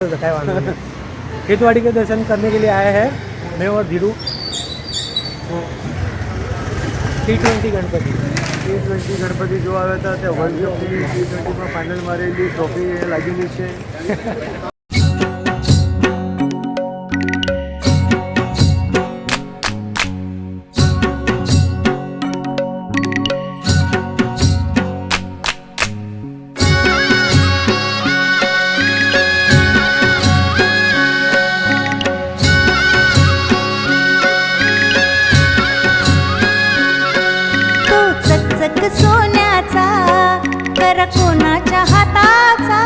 काय वांधा नहीं। खेतवाड़ी के दर्शन करने के लिए आए हैं मैं और धीरू। T20 गणपति T20 ગણપતિ જોવા આવ્યા હતા ત્યાં વર્લ્ડ કપની T20માં ફાઇનલ મારેલી ટ્રોફી લાગેલી છે। सोन्याचा कर कोणाच्या हाताचा,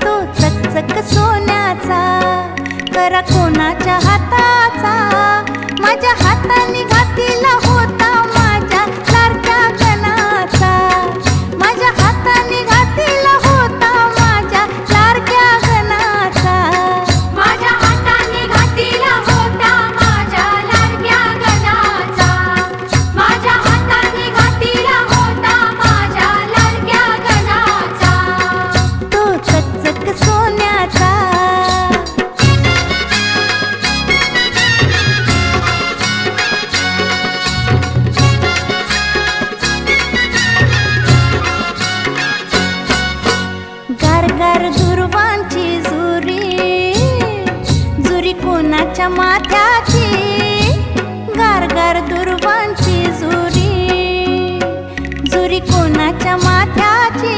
तो चकचक सोन्याचा कर कोणाच्या हाताचा। माझ्या हाताने घातीला होता माझ्या लाडक्या गणाचा, माझ्या हाताने घातीला होता माझ्या लाडक्या गणाचा, माझ्या हाताने घातीला होता माझ्या लाडक्या गणाचा, माझ्या हाताने घातीला होता माझ्या लाडक्या गणाचा, तो चकचक सोन्याचा। गारगार दुर्वांची जुरी, जुरी कोणाच्या माथ्याची, गारगार दुर्वांची जुरी, जुरी कोणाच्या माथ्याची।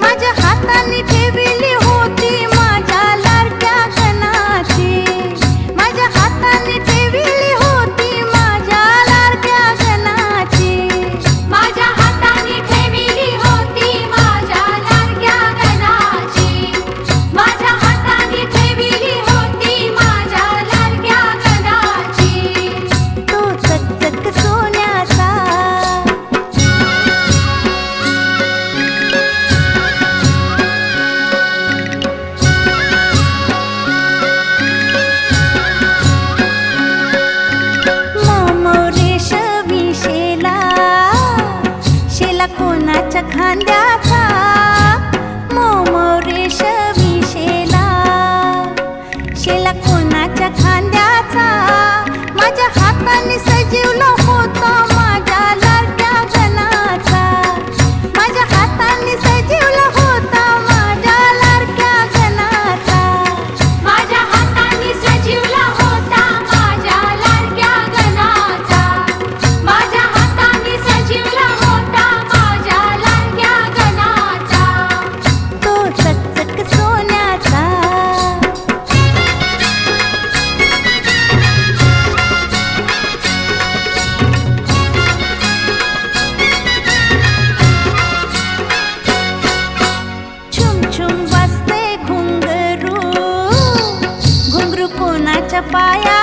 माझ्या हाताने ठेवली होती माझ्या लाडक्या गणाची, माझ्या हाताने ठेवली होती माझ्या लाडक्या गणाची, माझ्या हाताने ठेवली होती माझ्या लाडक्या गणाची, माझ्या हाताने ठेवली होती माझ्या लाडक्या गणाची, तो चकचक सोन्याचा। मोरेश विशेला शेला कोणाच्या खांद्याचा, मोरेश विशेला शेला कोणाच्या खांद्याचा। माझ्या हाताने सजीवला होता माझ्या लाडक्या गणाचा, माझ्या हाताने सजीवला होता माझ्या लाडक्या गणाचा, माझ्या हाताने सजीवला होता माझ्या लाडक्या गणाचा, माझ्या हाताने सजीवला होता माझ्या लाडक्या गणाचा, तो चकचक सोन्याचा। छुम छुम वाजते घुंगरू, घुंगरू कोणाच्या पाया